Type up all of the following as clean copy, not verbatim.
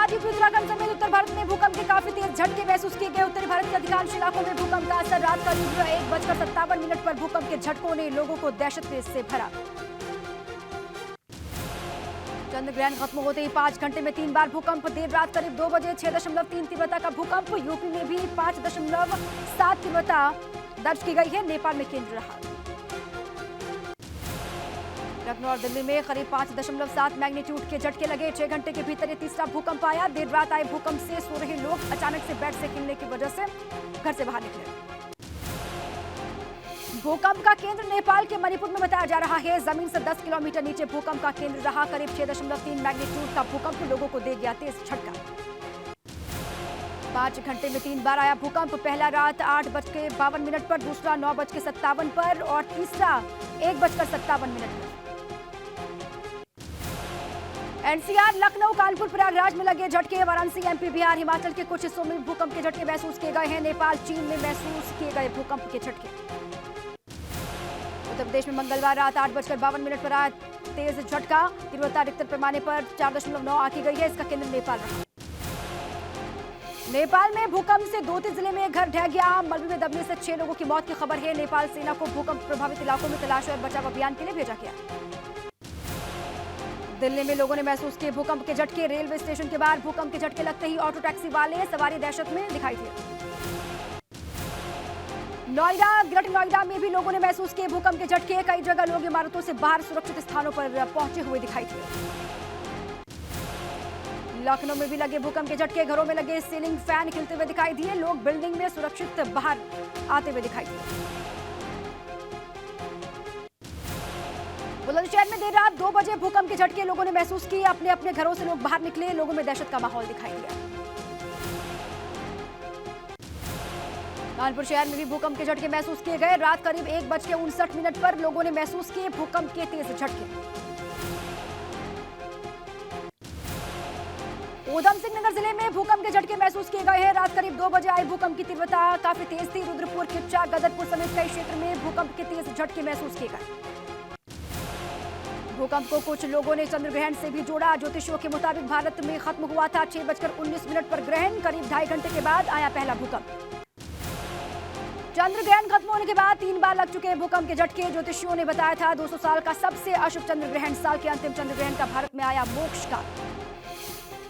बाद यूपी उत्तराखंड समेत उत्तर भारत में भूकंप के काफी तेज झटके महसूस किए गए। उत्तरी भारत के अधिकांश इलाकों में भूकंप का असर रात करीब 1:57 पर भूकंप के झटकों ने लोगों को दहशत से भरा। चंद्र ग्रहण खत्म होते ही 5 घंटे में 3 बार भूकंप। देर रात करीब 2 बजे 6.3 तीव्रता का भूकंप। यूपी में भी 5.7 तीव्रता दर्ज की गई है। नेपाल में केंद्र रहा। लखनऊ और दिल्ली में करीब 5.7 मैग्नीट्यूड के झटके लगे। 6 घंटे के भीतर ये तीसरा भूकंप आया। देर रात आए भूकंप से सो रहे लोग अचानक से बेड से हिलने की वजह से घर से बाहर निकले। भूकंप का केंद्र नेपाल के मणिपुर में बताया जा रहा है। जमीन से 10 किलोमीटर नीचे भूकंप का केंद्र रहा। करीब 6.3 मैग्नीट्यूड का भूकंप लोगों को दे गया तेज झटका। 5 घंटे में 3 बार आया भूकंप। पहला रात 8:52 पर, दूसरा 9:57 पर और तीसरा 1:57 पर। एनसीआर, लखनऊ, कानपुर, प्रयागराज में लगे झटके। वाराणसी, एमपी, बिहार, हिमाचल के कुछ हिस्सों में भूकंप के झटके महसूस किए गए हैं। नेपाल, चीन में महसूस किए गए भूकंप के झटके। उत्तर प्रदेश में मंगलवार रात 8:52 पर आया तेज झटका। तीव्रता रिक्टर पैमाने पर 4.9 आंकी गई है। इसका केंद्र नेपाल रहा। नेपाल में भूकंप से दोती जिले में घर ढह गया। मलबे में दबने से 6 लोगों की मौत की खबर है। नेपाल सेना को भूकंप प्रभावित इलाकों में तलाश और बचाव अभियान के लिए भेजा गया। दिल्ली में लोगों ने महसूस किए भूकंप के झटके। रेलवे स्टेशन के बाहर भूकंप के झटके लगते ही ऑटो टैक्सी वाले सवारी दहशत में दिखाई दिए। नोएडा, ग्रेटर नोएडा में भी लोगों ने महसूस किए भूकंप के झटके। कई जगह लोग इमारतों से बाहर सुरक्षित स्थानों पर पहुंचे हुए दिखाई दिए। लखनऊ में भी लगे भूकंप के झटके। घरों में लगे सीलिंग फैन हिलते हुए दिखाई दिए। लोग बिल्डिंग में सुरक्षित बाहर आते हुए दिखाई दिए। बुलंदशहर में देर रात 2 बजे भूकंप के झटके लोगों ने महसूस किए। अपने अपने घरों से लोग बाहर निकले। लोगों में दहशत का माहौल दिखाई दिया। कानपुर शहर में भी भूकंप के झटके महसूस किए गए। रात करीब 1:59 पर लोगों ने महसूस किए भूकंप के तेज झटके। उधम सिंह नगर जिले में भूकंप के झटके महसूस किए गए हैं। रात करीब 2 बजे आए भूकंप की तीव्रता काफी तेज थी। रुद्रपुर, किच्चा, गदरपुर समेत कई क्षेत्र में भूकंप के तेज झटके महसूस किए गए। भूकंप को कुछ लोगों ने चंद्र ग्रहण से भी जोड़ा। ज्योतिषियों के मुताबिक भारत में खत्म हुआ था 6:19 पर ग्रहण। करीब 2.5 घंटे के बाद आया पहला भूकंप। चंद्र ग्रहण खत्म होने के बाद 3 बार लग चुके भूकंप के झटके। ज्योतिषियों ने बताया था 200 साल का सबसे अशुभ चंद्र ग्रहण। साल के अंतिम चंद्र ग्रहण का भारत में आया मोक्ष काल।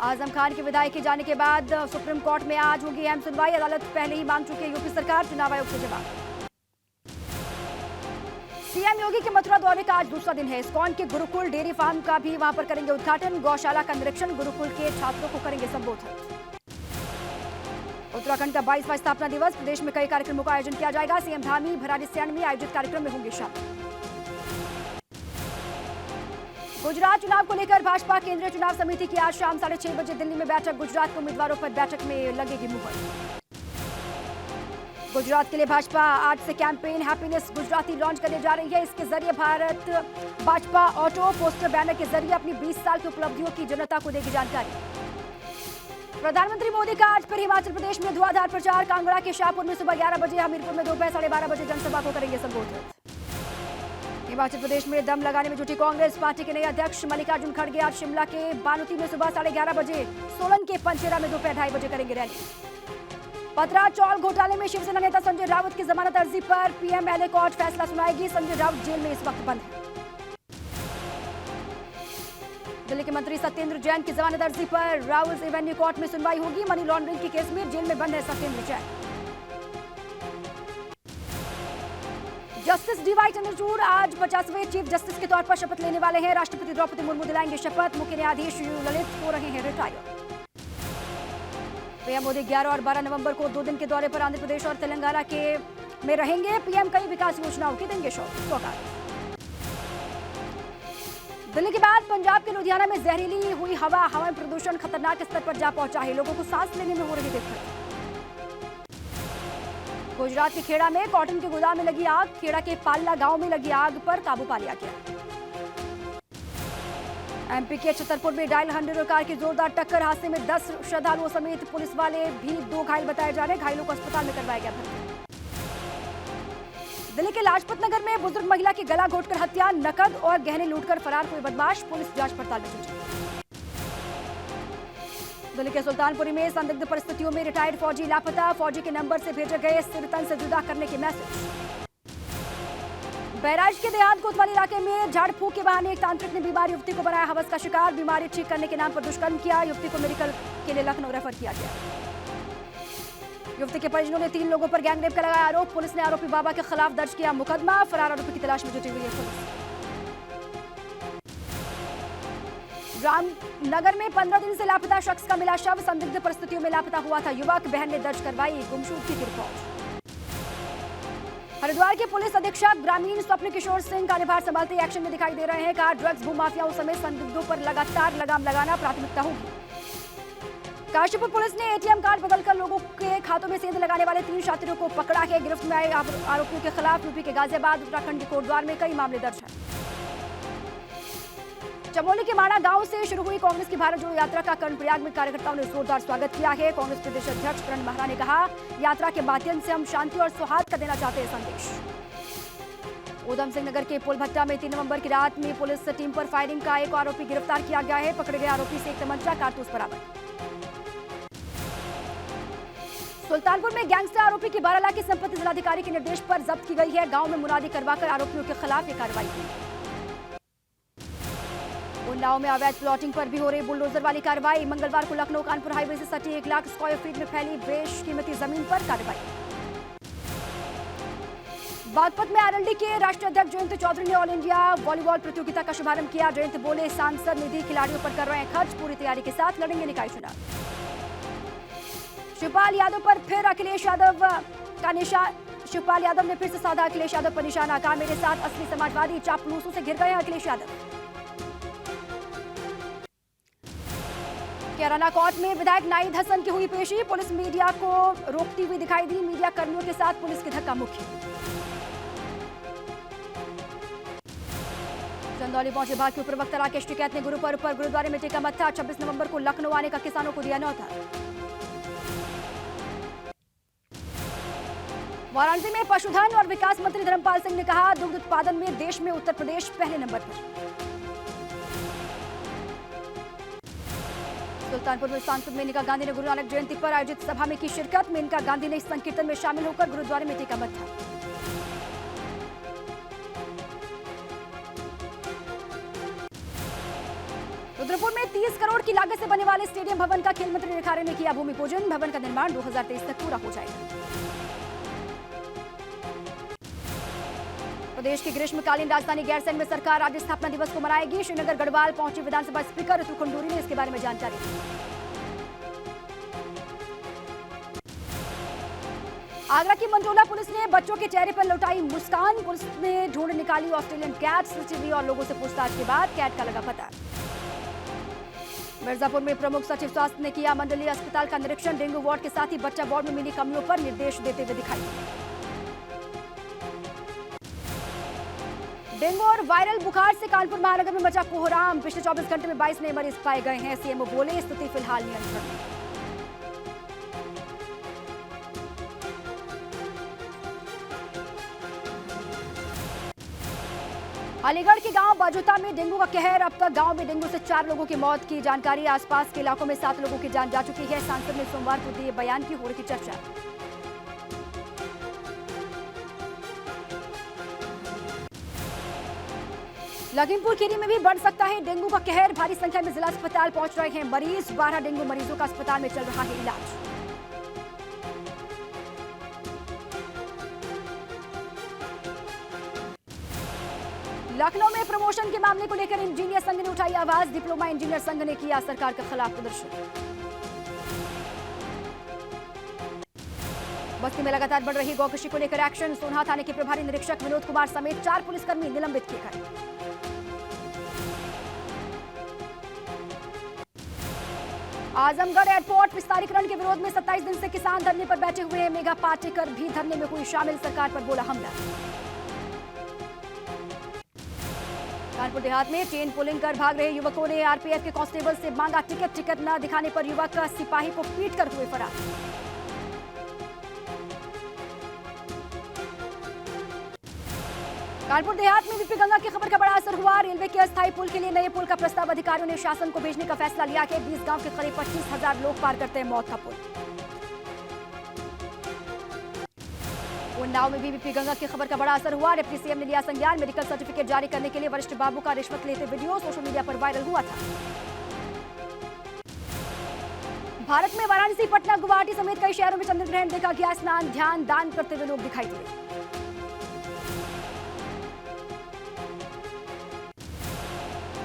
आजम खान की विदाई के जाने के बाद सुप्रीम कोर्ट में आज होगी अहम सुनवाई। अदालत पहले ही मांग चुकी है यूपी सरकार चुनाव आयोग से जवाब। सीएम योगी के मथुरा दौरे का आज दूसरा दिन है। इस्कॉन के गुरुकुल डेयरी फार्म का भी वहां पर करेंगे उद्घाटन। गौशाला का निरीक्षण, गुरुकुल के छात्रों को करेंगे संबोधित। उत्तराखंड का 22वां स्थापना दिवस। प्रदेश में कई कार्यक्रमों का आयोजन किया जाएगा। सीएम धामी, भराड़ीसैंण में आयोजित कार्यक्रम में होंगे शामिल। गुजरात चुनाव को लेकर भाजपा केंद्रीय चुनाव समिति की आज शाम 6:30 बजे दिल्ली में बैठक। गुजरात के उम्मीदवारों पर बैठक में लगेगी मुहर। गुजरात के लिए भाजपा आज से कैंपेन हैप्पीनेस गुजराती लॉन्च करने जा रही है। इसके जरिए Bharat Bhajpa auto poster banner के जरिए अपनी 20 साल की उपलब्धियों की जनता को देगी जानकारी। प्रधानमंत्री मोदी का आज फिर हिमाचल प्रदेश में धुआंधार प्रचार। कांगड़ा के शाहपुर में सुबह 11 बजे, हमीरपुर में दोपहर 12:30 बजे जनसभा को करेंगे संबोधित। हिमाचल प्रदेश में दम लगाने में जुटी कांग्रेस। पार्टी के नए अध्यक्ष मल्लिकार्जुन खड़गे आज शिमला के बानुती में सुबह 11:30 बजे, सोलन के पंचेरा में दोपहर 2:30 बजे करेंगे रैली। पथरा चौल घोटाले में शिवसेना नेता संजय राउत की जमानत अर्जी पर पीएमएलए कोर्ट फैसला सुनाएगी। संजय राउत जेल में इस वक्त बंद है। दिल्ली के मंत्री सत्येंद्र जैन की जमानत अर्जी पर राउत एवेन्यू कोर्ट में सुनवाई होगी। मनी लॉन्ड्रिंग के केस में जेल में बंद है सत्येंद्र जैन। जस्टिस डीवाई चंद्रचूड़ आज 50वें चीफ जस्टिस के तौर पर शपथ लेने वाले हैं। राष्ट्रपति द्रौपदी मुर्मू दिलाएंगे शपथ। मुख्य न्यायाधीश ललित हो रहे हैं रिटायर। पीएम मोदी 11 और 12 नवंबर को 2 दिन के दौरे पर आंध्र प्रदेश और तेलंगाना के में रहेंगे। पीएम कई विकास योजनाओं की देंगे सौगात। दिल्ली के बाद पंजाब के लुधियाना में जहरीली हुई हवा में प्रदूषण खतरनाक स्तर पर जा पहुंचा है। लोगों को सांस लेने में हो रही दिक्कत। गुजरात के खेड़ा में कॉटन के गोदाम में लगी आग। खेड़ा के पालना गांव में लगी आग पर काबू पा लिया गया। एमपी के छतरपुर में डायल 100 कार की जोरदार टक्कर। हादसे में 10 श्रद्धालुओं समेत पुलिस वाले भी 2 घायल बताए जा रहे हैं। घायलों को अस्पताल में करवाया गया भर्ती। दिल्ली के लाजपत नगर में बुजुर्ग महिला की गला घोटकर हत्या, नकद और गहने लूटकर फरार हुए बदमाश। पुलिस जांच पड़ताल में जुटी। दिल्ली के सुल्तानपुरी में संदिग्ध परिस्थितियों में रिटायर्ड फौजी लापता, फौजी के नंबर से भेजे गए सिर तन से जुदा करने के मैसेज। बहराइच के देहात कोतवाली इलाके में झाड़ फूक के बहाने एक तांत्रिक ने बीमार युवती को बनाया हवस का शिकार, बीमारी ठीक करने के नाम पर दुष्कर्म किया, युवती को मेडिकल के लिए लखनऊ रेफर किया गया। युवती के परिजनों ने 3 लोगों पर गैंगरेप का लगाया आरोप, पुलिस ने आरोपी बाबा के खिलाफ दर्ज किया मुकदमा, फरार आरोपी की तलाश में जुटी हुई है पुलिस। रामनगर में 15 दिन से लापता शख्स का मिला शव, संदिग्ध परिस्थितियों में लापता हुआ था युवक, बहन ने दर्ज करवाई गुमशुदगी की रिपोर्ट। हरिद्वार के पुलिस अधीक्षक ग्रामीण स्वप्न किशोर सिंह कार्यभार संभालते एक्शन में दिखाई दे रहे हैं, कहा ड्रग्स भूमाफियाओं समेत संदिग्धों पर लगातार लगाम लगाना प्राथमिकता होगी। काशीपुर पुलिस ने एटीएम कार्ड बदलकर लोगों के खातों में सेंध लगाने वाले 3 शातिरों को पकड़ा है, गिरफ्त में आए आरोपियों के खिलाफ यूपी के गाजियाबाद, उत्तराखंड के कोटद्वार में कई मामले दर्ज हैं। चमोली के माणा गांव से शुरू हुई कांग्रेस की भारत जोड़ो यात्रा का कर्णप्रयाग में कार्यकर्ताओं ने जोरदार स्वागत किया है। कांग्रेस प्रदेश अध्यक्ष करण महरा ने कहा, यात्रा के माध्यम से हम शांति और सौहार्द का देना चाहते हैं संदेश। उधम सिंह नगर के पुल भट्टा में 3 नवंबर की रात में पुलिस टीम पर फायरिंग का एक आरोपी गिरफ्तार किया गया है, पकड़े गए आरोपी से एक तमंचा कारतूस बरामद। सुल्तानपुर में गैंगस्टर आरोपी की 12 लाख की संपत्ति जिलाधिकारी के निर्देश पर जब्त की गई है, गांव में मुनादी करवाकर आरोपियों के खिलाफ ये कार्रवाई की। उन्नाव में अवैध प्लॉटिंग पर भी हो रही बुलडोजर वाली कार्रवाई, मंगलवार को लखनऊ कानपुर हाईवे से सटी 1 लाख स्क्वायर फीट में फैली बेशकीमती जमीन पर कार्रवाई। बागपत में आरएलडी के राष्ट्रीय अध्यक्ष जयंत चौधरी ने ऑल इंडिया वॉलीबॉल प्रतियोगिता का शुभारंभ किया। जयंत बोले, सांसद निधि खिलाड़ियों पर कर रहे हैं खर्च, पूरी तैयारी के साथ लड़ेंगे निकाय चुनाव। शिवपाल यादव पर फिर अखिलेश यादव का निशान, शिवपाल यादव ने फिर से साधा अखिलेश यादव पर निशाना, कहा मेरे साथ असली समाजवादी चापलूसों से घिर गए हैं अखिलेश यादव। कैराना कोर्ट में विधायक नाहिद हसन की हुई पेशी, पुलिस मीडिया को रोकती हुई दिखाई दी, मीडिया कर्मियों के साथ पुलिस की धक्का मुक्की। चंदौली पहुंचे भाजपा प्रवक्ता राकेश टिकैत ने गुरु पर्व पर गुरुद्वारे में टेका मत्था, 26 नवंबर को लखनऊ आने का किसानों को दिया न्योता। वाराणसी में पशुधन और विकास मंत्री धर्मपाल सिंह ने कहा, दुग्ध उत्पादन में देश में उत्तर प्रदेश पहले नंबर पर। सुल्तानपुर में सांसद मेनका गांधी ने गुरु नानक जयंती पर आयोजित सभा में की शिरकत, मेनका गांधी ने इस संकीर्तन में शामिल होकर गुरुद्वारे में टेका मत्था। रुद्रपुर में 30 करोड़ की लागत से बनने वाले स्टेडियम भवन का खेल मंत्री रेखारे ने किया भूमि पूजन, भवन का निर्माण 2023 तक पूरा हो जाएगा। प्रदेश की ग्रीष्मकालीन राजधानी गैरसैंण में सरकार राज्य स्थापना दिवस को मनाएगी, श्रीनगर गढ़वाल पहुंची विधानसभा स्पीकर ऋतु खंडूरी ने इसके बारे में जानकारी दी। आगरा की मंडोला पुलिस ने बच्चों के चेहरे पर लौटाई मुस्कान, पुलिस ने ढूंढ निकाली ऑस्ट्रेलियन कैट, सीसीटीवी और लोगों से पूछताछ के बाद कैट का लगा पता। मिर्जापुर में प्रमुख सचिव स्वास्थ्य ने किया मंडलीय अस्पताल का निरीक्षण, डेंगू वार्ड के साथ ही बच्चा वार्ड में मिली कमियों पर निर्देश देते हुए दिखाई। डेंगू और वायरल बुखार से कानपुर महानगर में मचा कोहराम, पिछले 24 घंटे में 22 नए मरीज पाए गए हैं, सीएमओ बोले स्थिति फिलहाल नियंत्रण में। अलीगढ़ के गांव बाजोता में डेंगू का कहर, अब तक गांव में डेंगू से 4 लोगों की मौत की जानकारी, आसपास के इलाकों में 7 लोगों की जान जा चुकी है। सांसद ने सोमवार को दिए बयान की हो रही थी चर्चा। लखीमपुर खीरी में भी बढ़ सकता है डेंगू का कहर, भारी संख्या में जिला अस्पताल पहुंच रहे हैं मरीज, 12 डेंगू मरीजों का अस्पताल में चल रहा है इलाज। लखनऊ में प्रमोशन के मामले को लेकर इंजीनियर संघ ने उठाई आवाज, डिप्लोमा इंजीनियर संघ ने किया सरकार के खिलाफ प्रदर्शन। बस्ती में लगातार बढ़ रही गौकशी को लेकर एक्शन, सोनहा थाने के प्रभारी निरीक्षक विनोद कुमार समेत 4 पुलिसकर्मी निलंबित किए गए। आजमगढ़ एयरपोर्ट विस्तारीकरण के विरोध में 27 दिन से किसान धरने पर बैठे हुए हैं, मेघा पाटेकर भी धरने में हुई शामिल, सरकार पर बोला हमला। कानपुर देहात में चेन पुलिंग कर भाग रहे युवकों ने आरपीएफ के कांस्टेबल से मांगा टिकट, टिकट न दिखाने पर युवक सिपाही को पीटकर हुए फरार। कानपुर देहात में बीपी गंगा की खबर का बड़ा असर हुआ। रेलवे के अस्थायी पुल के लिए नए पुल का प्रस्ताव अधिकारियों ने शासन को भेजने का फैसला लिया कि 20 गांव के करीब 25,000 लोग पार करते हैं मौत का पुल। उन्नाव में भी बीपी गंगा की खबर का बड़ा असर हुआ। डिप्टी सीएम ने लिया संज्ञान। मेडिकल सर्टिफिकेट जारी करने के लिए वरिष्ठ बाबू का रिश्वत लेते वीडियो सोशल मीडिया पर वायरल हुआ था। भारत में वाराणसी, पटना, गुवाहाटी समेत कई शहरों में चंद्र ग्रहण देखा गया। स्नान, ध्यान, दान करते हुए लोग दिखाई दिए।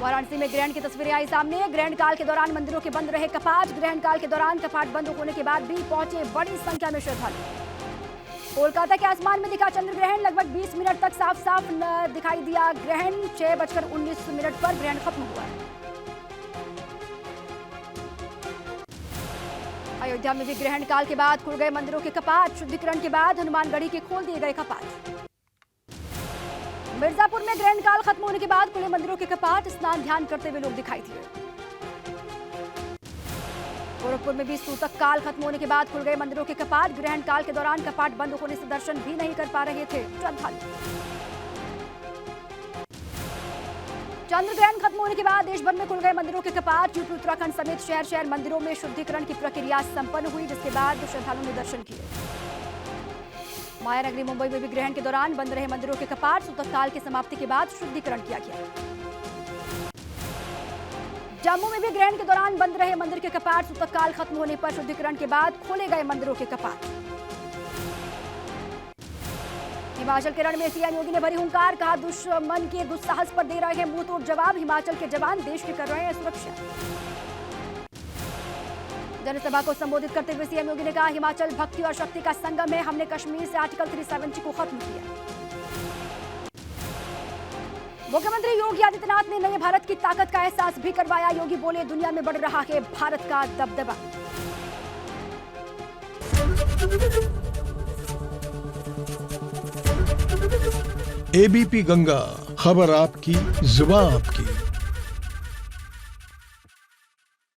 वाराणसी में ग्रहण की तस्वीरें आई सामने। ग्रहण काल के दौरान मंदिरों के बंद रहे कपाट। ग्रहण काल के दौरान कपाट बंद होने के बाद भी पहुंचे बड़ी संख्या में श्रद्धालु। कोलकाता के आसमान में दिखा चंद्र ग्रहण। लगभग 20 मिनट तक साफ साफ दिखाई दिया ग्रहण। 6:19 पर ग्रहण खत्म हुआ। अयोध्या में भी ग्रहण काल के बाद खुल गए मंदिरों के कपाट। शुद्धिकरण के बाद हनुमानगढ़ी के खोल दिए गए कपाट। मिर्जापुर में ग्रहण काल खत्म होने के बाद खुले मंदिरों के कपाट। स्नान, ध्यान करते हुए लोग दिखाई दिए। गोरखपुर में भी सूतक काल खत्म होने के बाद खुल गए मंदिरों के कपाट। ग्रहण काल के दौरान कपाट बंद होने से दर्शन भी नहीं कर पा रहे थे श्रद्धालु। चंद्र ग्रहण खत्म होने के बाद देश भर में खुल गए मंदिरों के कपाट। यूपी, उत्तराखंड समेत शहर शहर मंदिरों में शुद्धिकरण की प्रक्रिया संपन्न हुई, जिसके बाद श्रद्धालुओं ने दर्शन किए। मायानगरी मुंबई में भी ग्रहण के दौरान बंद रहे मंदिरों के कपाट। सूतक काल की समाप्ति के बाद शुद्धिकरण किया गया। जम्मू में भी ग्रहण के दौरान बंद रहे मंदिर के कपाट। सूतक काल खत्म होने पर शुद्धिकरण के बाद खोले गए मंदिरों के कपाट। हिमाचल के रण में सीएम योगी ने भरी हुंकार। कहा, दुश्मन के दुस्साहस पर दे रहे हैं मुंहतोड़ जवाब। हिमाचल के जवान देश की कर रहे हैं सुरक्षा। जनसभा को संबोधित करते हुए सीएम योगी ने कहा, हिमाचल भक्ति और शक्ति का संगम है। हमने कश्मीर से आर्टिकल 370 को खत्म किया। मुख्यमंत्री योगी आदित्यनाथ ने नए भारत की ताकत का एहसास भी करवाया। योगी बोले, दुनिया में बढ़ रहा है भारत का दबदबा। एबीपी गंगा, खबर आपकी, जुबान आपकी।